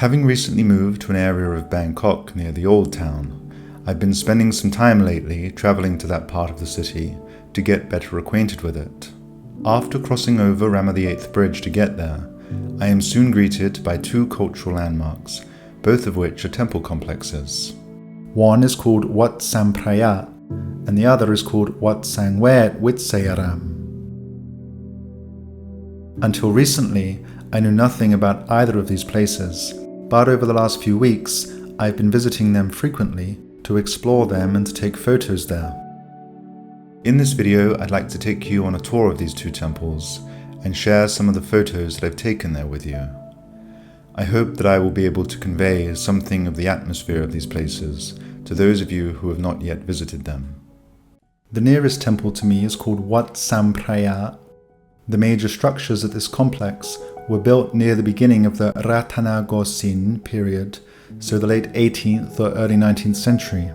Having recently moved to an area of Bangkok near the old town, I've been spending some time lately travelling to that part of the city to get better acquainted with it. After crossing over Rama VIII bridge to get there, I am soon greeted by two cultural landmarks, both of which are temple complexes. One is called Wat Sam Phraya, and the other is called Wat Sangwet Witsayaram. Until recently, I knew nothing about either of these places, but over the last few weeks, I've been visiting them frequently to explore them and to take photos there. In this video, I'd like to take you on a tour of these two temples and share some of the photos that I've taken there with you. I hope that I will be able to convey something of the atmosphere of these places to those of you who have not yet visited them. The nearest temple to me is called Wat Sam Phraya. The major structures at this complex were built near the beginning of the Ratanagosin period, so the late 18th or early 19th century.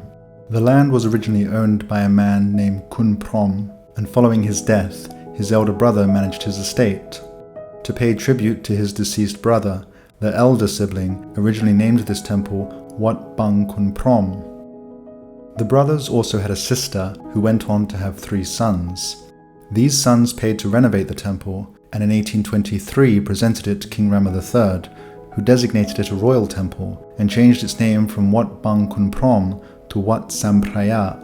The land was originally owned by a man named Kun Prom, and following his death, his elder brother managed his estate. To pay tribute to his deceased brother, the elder sibling originally named this temple Wat Bang Kun Prom. The brothers also had a sister who went on to have 3 sons. These sons paid to renovate the temple, and in 1823 presented it to King Rama III, who designated it a royal temple and changed its name from Wat Bang Kun Prom to Wat Sam Phraya.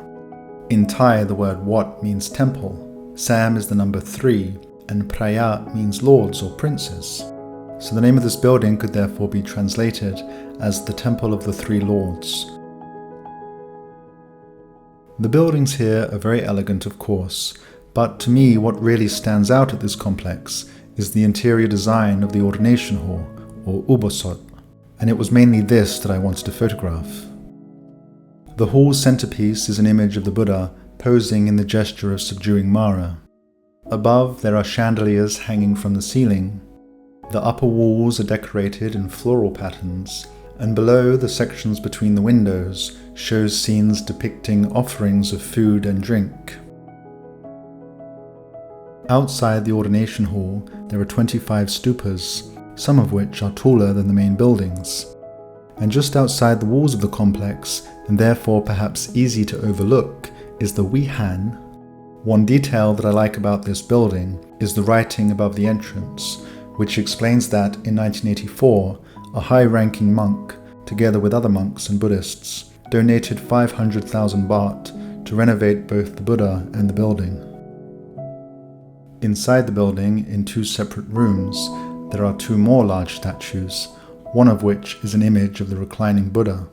In Thai, the word Wat means temple, Sam is the number 3, and Phraya means lords or princes. So the name of this building could therefore be translated as the Temple of the 3 Lords. The buildings here are very elegant, of course, but to me what really stands out at this complex is the interior design of the ordination hall, or ubosot, and it was mainly this that I wanted to photograph. The hall's centerpiece is an image of the Buddha posing in the gesture of subduing Mara. Above there are chandeliers hanging from the ceiling. The upper walls are decorated in floral patterns, and below the sections between the windows shows scenes depicting offerings of food and drink. Outside the ordination hall there are 25 stupas, some of which are taller than the main buildings. And just outside the walls of the complex, and therefore perhaps easy to overlook, is the VIII. One detail that I like about this building is the writing above the entrance, which explains that in 1984, a high-ranking monk, together with other monks and Buddhists, donated 500,000 baht to renovate both the Buddha and the building. Inside the building, in 2 separate rooms, there are 2 more large statues, one of which is an image of the reclining Buddha.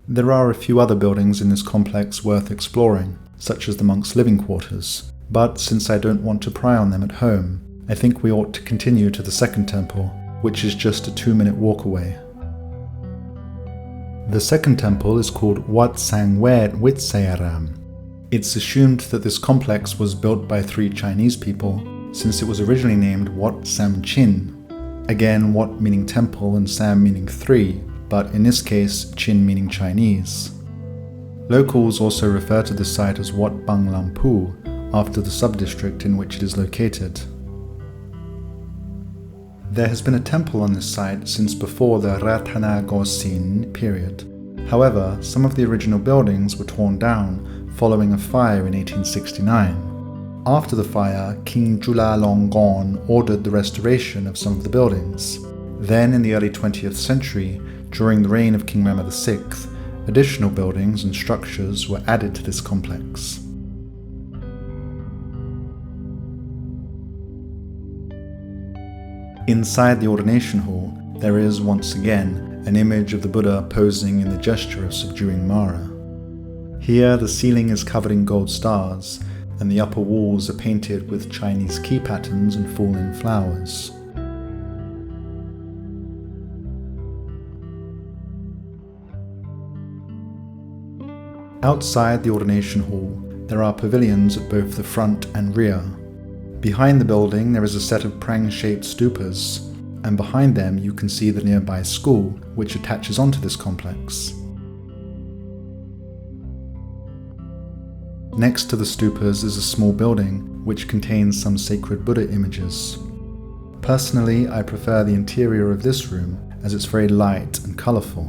There are a few other buildings in this complex worth exploring, such as the monks' living quarters, but since I don't want to pry on them at home, I think we ought to continue to the second temple, which is just a 2-minute walk away. The second temple is called Wat Sangwet Witsayaram. It's assumed that this complex was built by 3 Chinese people, since it was originally named Wat Sam Chin. Again, Wat meaning temple and Sam meaning 3, but in this case, Chin meaning Chinese. Locals also refer to this site as Wat Bang Lampu, after the sub-district in which it is located. There has been a temple on this site since before the Ratanagosin period. However, some of the original buildings were torn down following a fire in 1869. After the fire, King Chulalongkorn ordered the restoration of some of the buildings. Then, in the early 20th century, during the reign of King Rama VI, additional buildings and structures were added to this complex. Inside the ordination hall, there is once again an image of the Buddha posing in the gesture of subduing Mara. Here the ceiling is covered in gold stars, and the upper walls are painted with Chinese key patterns and falling flowers. Outside the ordination hall, there are pavilions at both the front and rear. Behind the building there is a set of prang-shaped stupas, and behind them you can see the nearby school, which attaches onto this complex. Next to the stupas is a small building which contains some sacred Buddha images. Personally, I prefer the interior of this room as it's very light and colourful.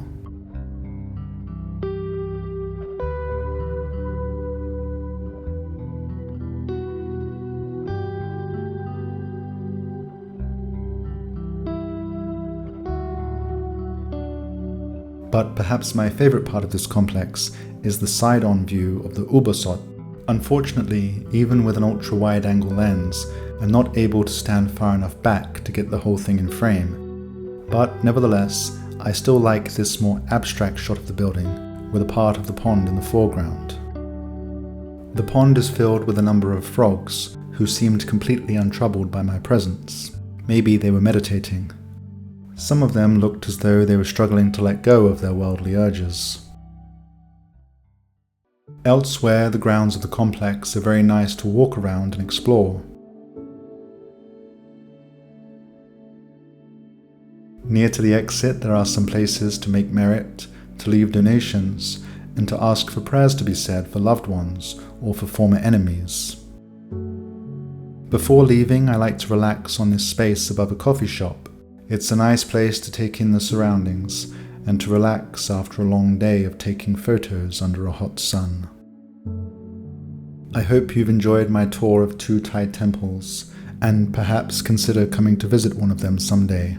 But perhaps my favourite part of this complex is the side-on view of the Ubosot. Unfortunately, even with an ultra-wide-angle lens, I'm not able to stand far enough back to get the whole thing in frame. But nevertheless, I still like this more abstract shot of the building, with a part of the pond in the foreground. The pond is filled with a number of frogs, who seemed completely untroubled by my presence. Maybe they were meditating. Some of them looked as though they were struggling to let go of their worldly urges. Elsewhere, the grounds of the complex are very nice to walk around and explore. Near to the exit, there are some places to make merit, to leave donations, and to ask for prayers to be said for loved ones or for former enemies. Before leaving, I like to relax on this space above a coffee shop. It's a nice place to take in the surroundings and to relax after a long day of taking photos under a hot sun. I hope you've enjoyed my tour of two Thai temples and perhaps consider coming to visit one of them someday.